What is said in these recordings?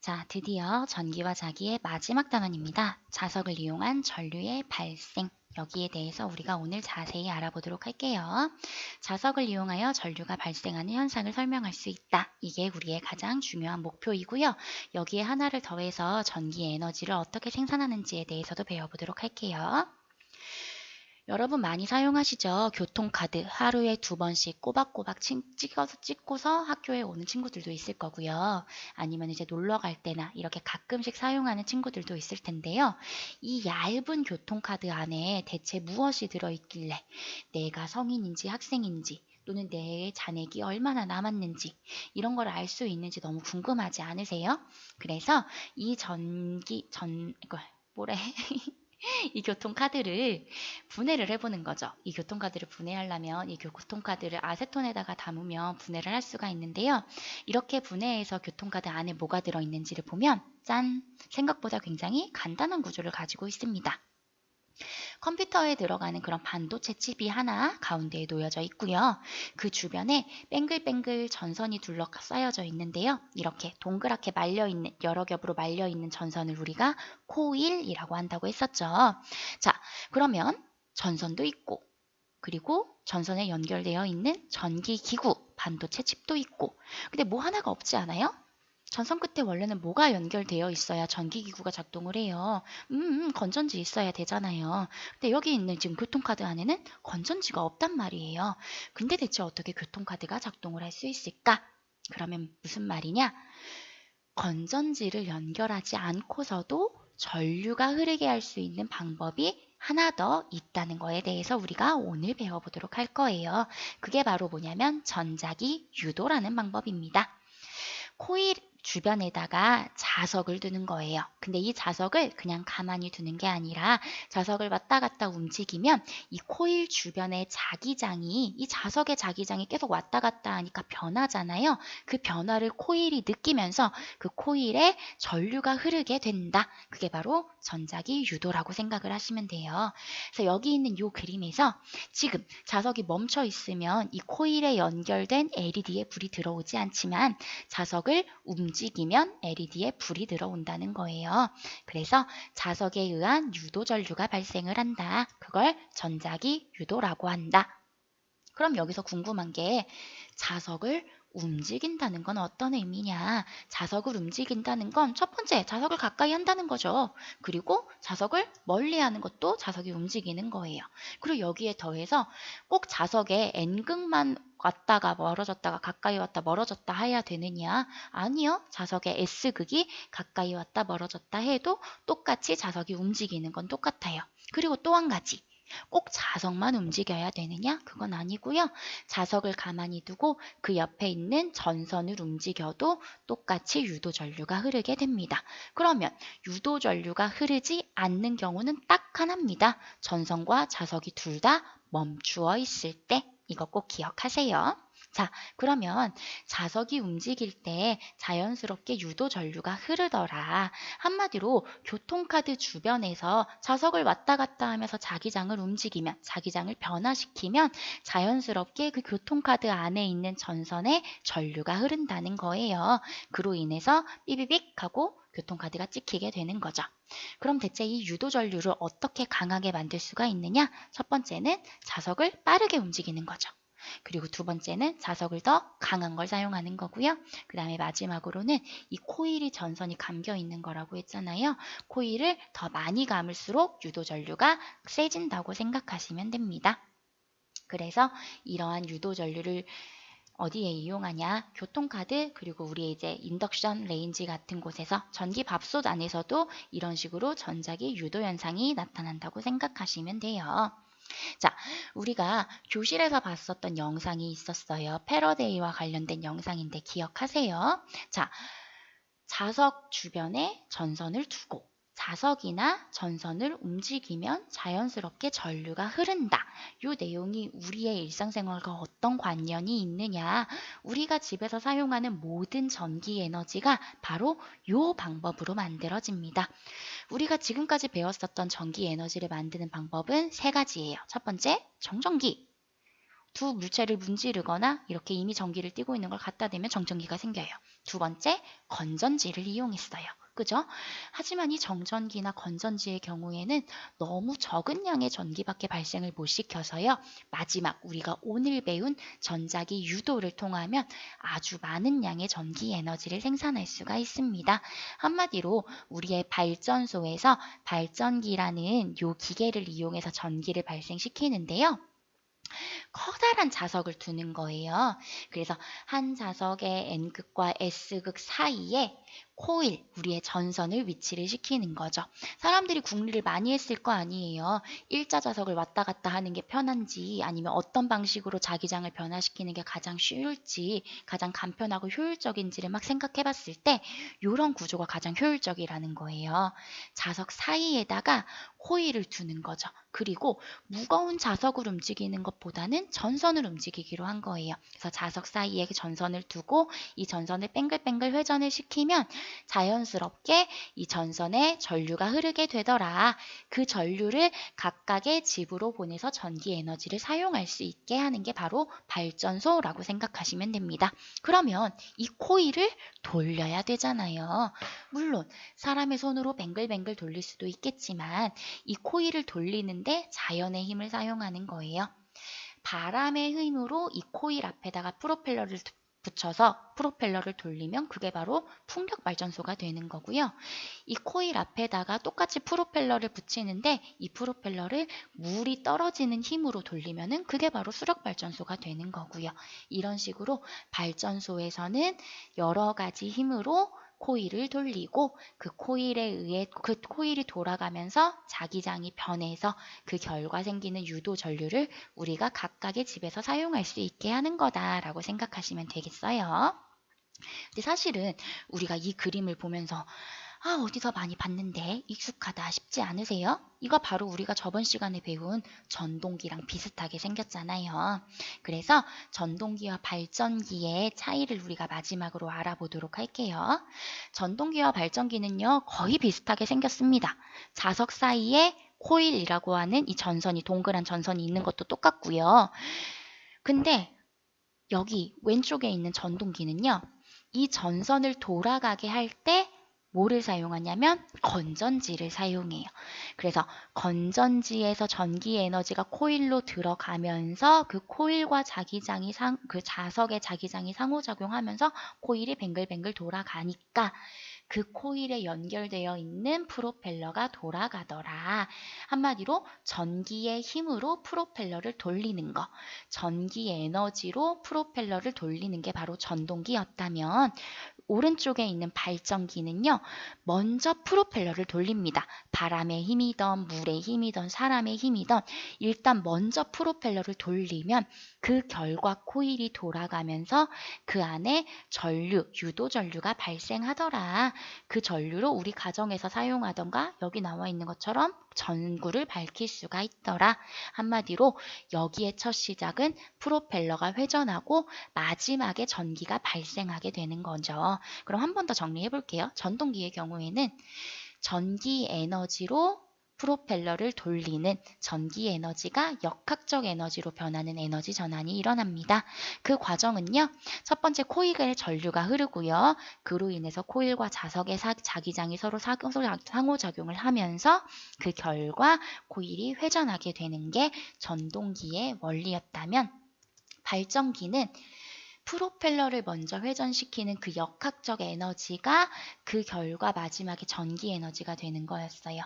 자, 드디어 전기와 자기의 마지막 단원입니다. 자석을 이용한 전류의 발생. 여기에 대해서 우리가 오늘 자세히 알아보도록 할게요. 자석을 이용하여 전류가 발생하는 현상을 설명할 수 있다. 이게 우리의 가장 중요한 목표이고요. 여기에 하나를 더해서 전기 에너지를 어떻게 생산하는지에 대해서도 배워보도록 할게요. 여러분 많이 사용하시죠? 교통카드 하루에 2번씩 꼬박꼬박 찍고서 학교에 오는 친구들도 있을 거고요. 아니면 이제 놀러 갈 때나 이렇게 가끔씩 사용하는 친구들도 있을 텐데요. 이 얇은 교통카드 안에 대체 무엇이 들어있길래 내가 성인인지 학생인지 또는 내 잔액이 얼마나 남았는지 이런 걸 알 수 있는지 너무 궁금하지 않으세요? 그래서 이 이 교통카드를 분해를 해보는 거죠. 이 교통카드를 분해하려면 이 교통카드를 아세톤에다가 담으면 분해를 할 수가 있는데요. 이렇게 분해해서 교통카드 안에 뭐가 들어있는지를 보면 짠! 생각보다 굉장히 간단한 구조를 가지고 있습니다. 컴퓨터에 들어가는 그런 반도체 칩이 하나 가운데에 놓여져 있고요. 그 주변에 뱅글뱅글 전선이 둘러싸여져 있는데요. 이렇게 동그랗게 말려있는 여러 겹으로 말려있는 전선을 우리가 코일이라고 한다고 했었죠. 자, 그러면 전선도 있고 그리고 전선에 연결되어 있는 전기기구, 반도체 칩도 있고 근데 뭐 하나가 없지 않아요? 전선 끝에 원래는 뭐가 연결되어 있어야 전기기구가 작동을 해요. 건전지 있어야 되잖아요. 근데 여기 있는 지금 교통카드 안에는 건전지가 없단 말이에요. 근데 대체 어떻게 교통카드가 작동을 할 수 있을까? 그러면 무슨 말이냐? 건전지를 연결하지 않고서도 전류가 흐르게 할 수 있는 방법이 하나 더 있다는 거에 대해서 우리가 오늘 배워보도록 할 거예요. 그게 바로 뭐냐면 전자기 유도라는 방법입니다. 코일 주변에다가 자석을 두는 거예요. 근데 이 자석을 그냥 가만히 두는 게 아니라 자석을 왔다 갔다 움직이면 이 코일 주변의 자기장이 이 자석의 자기장이 계속 왔다 갔다 하니까 변하잖아요. 그 변화를 코일이 느끼면서 그 코일에 전류가 흐르게 된다. 그게 바로 전자기 유도라고 생각을 하시면 돼요. 그래서 여기 있는 이 그림에서 지금 자석이 멈춰 있으면 이 코일에 연결된 LED에 불이 들어오지 않지만 자석을 움직이면 LED에 불이 들어온다는 거예요. 그래서 자석에 의한 유도 전류가 발생을 한다. 그걸 전자기 유도라고 한다. 그럼 여기서 궁금한 게 자석을 움직인다는 건 어떤 의미냐? 자석을 움직인다는 건 첫 번째 자석을 가까이 한다는 거죠. 그리고 자석을 멀리 하는 것도 자석이 움직이는 거예요. 그리고 여기에 더해서 꼭 자석에 N극만 왔다가 멀어졌다가 가까이 왔다 멀어졌다 해야 되느냐? 아니요. 자석의 S극이 가까이 왔다 멀어졌다 해도 똑같이 자석이 움직이는 건 똑같아요. 그리고 또 한 가지. 꼭 자석만 움직여야 되느냐? 그건 아니고요. 자석을 가만히 두고 그 옆에 있는 전선을 움직여도 똑같이 유도 전류가 흐르게 됩니다. 그러면 유도 전류가 흐르지 않는 경우는 딱 하나입니다. 전선과 자석이 둘 다 멈추어 있을 때 이거 꼭 기억하세요. 자, 그러면 자석이 움직일 때 자연스럽게 유도 전류가 흐르더라. 한마디로 교통카드 주변에서 자석을 왔다 갔다 하면서 자기장을 움직이면, 자기장을 변화시키면 자연스럽게 그 교통카드 안에 있는 전선에 전류가 흐른다는 거예요. 그로 인해서 삐비빅 하고 교통카드가 찍히게 되는 거죠. 그럼 대체 이 유도 전류를 어떻게 강하게 만들 수가 있느냐? 첫 번째는 자석을 빠르게 움직이는 거죠. 그리고 두 번째는 자석을 더 강한 걸 사용하는 거고요. 그 다음에 마지막으로는 이 코일이 전선이 감겨 있는 거라고 했잖아요. 코일을 더 많이 감을수록 유도 전류가 세진다고 생각하시면 됩니다. 그래서 이러한 유도 전류를 어디에 이용하냐? 교통카드 그리고 우리 이제 인덕션 레인지 같은 곳에서 전기밥솥 안에서도 이런 식으로 전자기 유도 현상이 나타난다고 생각하시면 돼요. 자, 우리가 교실에서 봤었던 영상이 있었어요. 패러데이와 관련된 영상인데 기억하세요? 자, 자석 주변에 전선을 두고 자석이나 전선을 움직이면 자연스럽게 전류가 흐른다. 이 내용이 우리의 일상생활과 어떤 관련이 있느냐? 우리가 집에서 사용하는 모든 전기 에너지가 바로 이 방법으로 만들어집니다. 우리가 지금까지 배웠었던 전기 에너지를 만드는 방법은 세 가지예요. 첫 번째, 정전기. 두 물체를 문지르거나 이렇게 이미 전기를 띠고 있는 걸 갖다 대면 정전기가 생겨요. 두 번째, 건전지를 이용했어요. 그죠? 하지만 이 정전기나 건전지의 경우에는 너무 적은 양의 전기밖에 발생을 못 시켜서요. 마지막 우리가 오늘 배운 전자기 유도를 통하면 아주 많은 양의 전기 에너지를 생산할 수가 있습니다. 한마디로 우리의 발전소에서 발전기라는 요 기계를 이용해서 전기를 발생시키는데요. 커다란 자석을 두는 거예요. 그래서 한 자석의 N극과 S극 사이에 코일, 우리의 전선을 위치를 시키는 거죠. 사람들이 궁리를 많이 했을 거 아니에요. 일자 자석을 왔다 갔다 하는 게 편한지 아니면 어떤 방식으로 자기장을 변화시키는 게 가장 쉬울지 가장 간편하고 효율적인지를 막 생각해 봤을 때 이런 구조가 가장 효율적이라는 거예요. 자석 사이에다가 코일을 두는 거죠. 그리고 무거운 자석을 움직이는 것보다는 전선을 움직이기로 한 거예요. 그래서 자석 사이에 전선을 두고 이 전선을 뱅글뱅글 회전을 시키면 자연스럽게 이 전선에 전류가 흐르게 되더라. 그 전류를 각각의 집으로 보내서 전기 에너지를 사용할 수 있게 하는 게 바로 발전소라고 생각하시면 됩니다. 그러면 이 코일을 돌려야 되잖아요. 물론 사람의 손으로 뱅글뱅글 돌릴 수도 있겠지만 이 코일을 돌리는데 자연의 힘을 사용하는 거예요. 바람의 힘으로 이 코일 앞에다가 프로펠러를 붙여서 프로펠러를 돌리면 그게 바로 풍력 발전소가 되는 거고요. 이 코일 앞에다가 똑같이 프로펠러를 붙이는데 이 프로펠러를 물이 떨어지는 힘으로 돌리면은 그게 바로 수력 발전소가 되는 거고요. 이런 식으로 발전소에서는 여러 가지 힘으로 코일을 돌리고 그 코일에 의해 그 코일이 돌아가면서 자기장이 변해서 그 결과 생기는 유도 전류를 우리가 각각의 집에서 사용할 수 있게 하는 거다라고 생각하시면 되겠어요. 근데 사실은 우리가 이 그림을 보면서 어디서 많이 봤는데 익숙하다 싶지 않으세요? 이거 바로 우리가 저번 시간에 배운 전동기랑 비슷하게 생겼잖아요. 그래서 전동기와 발전기의 차이를 우리가 마지막으로 알아보도록 할게요. 전동기와 발전기는요, 거의 비슷하게 생겼습니다. 자석 사이에 코일이라고 하는 이 전선이, 동그란 전선이 있는 것도 똑같고요. 근데 여기 왼쪽에 있는 전동기는요, 이 전선을 돌아가게 할 때 뭐를 사용하냐면 건전지를 사용해요. 그래서 건전지에서 전기 에너지가 코일로 들어가면서 그 코일과 자기장이 그 자석의 자기장이 상호작용하면서 코일이 뱅글뱅글 돌아가니까 그 코일에 연결되어 있는 프로펠러가 돌아가더라. 한마디로 전기의 힘으로 프로펠러를 돌리는 거, 전기 에너지로 프로펠러를 돌리는 게 바로 전동기였다면 오른쪽에 있는 발전기는요, 먼저 프로펠러를 돌립니다. 바람의 힘이든 물의 힘이든 사람의 힘이든 일단 먼저 프로펠러를 돌리면 그 결과 코일이 돌아가면서 그 안에 전류, 유도 전류가 발생하더라. 그 전류로 우리 가정에서 사용하던가 여기 나와 있는 것처럼 전구를 밝힐 수가 있더라. 한마디로 여기의 첫 시작은 프로펠러가 회전하고 마지막에 전기가 발생하게 되는 거죠. 그럼 한 번 더 정리해 볼게요. 전동기의 경우에는 전기 에너지로 프로펠러를 돌리는 전기 에너지가 역학적 에너지로 변하는 에너지 전환이 일어납니다. 그 과정은요, 첫 번째 코일에 전류가 흐르고요. 그로 인해서 코일과 자석의 자기장이 서로 상호작용을 하면서 그 결과 코일이 회전하게 되는 게 전동기의 원리였다면 발전기는 프로펠러를 먼저 회전시키는 그 역학적 에너지가 그 결과 마지막에 전기 에너지가 되는 거였어요.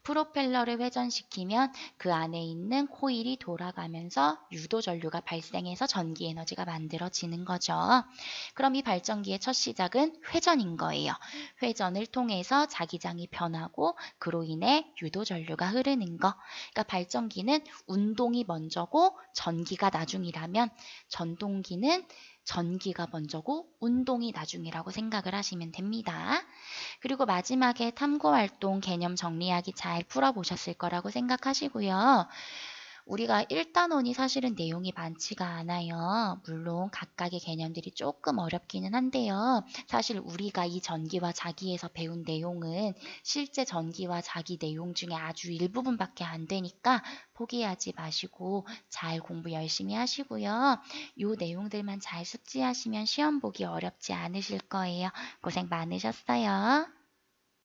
프로펠러를 회전시키면 그 안에 있는 코일이 돌아가면서 유도 전류가 발생해서 전기 에너지가 만들어지는 거죠. 그럼 이 발전기의 첫 시작은 회전인 거예요. 회전을 통해서 자기장이 변하고 그로 인해 유도 전류가 흐르는 거. 그러니까 발전기는 운동이 먼저고 전기가 나중이라면 전동기는 전기가 먼저고 운동이 나중이라고 생각을 하시면 됩니다. 그리고 마지막에 탐구활동 개념 정리하기 잘 풀어보셨을 거라고 생각하시고요. 우리가 1단원이 사실은 내용이 많지가 않아요. 물론 각각의 개념들이 조금 어렵기는 한데요. 사실 우리가 이 전기와 자기에서 배운 내용은 실제 전기와 자기 내용 중에 아주 일부분밖에 안 되니까 포기하지 마시고 잘 공부 열심히 하시고요. 이 내용들만 잘 숙지하시면 시험 보기 어렵지 않으실 거예요. 고생 많으셨어요.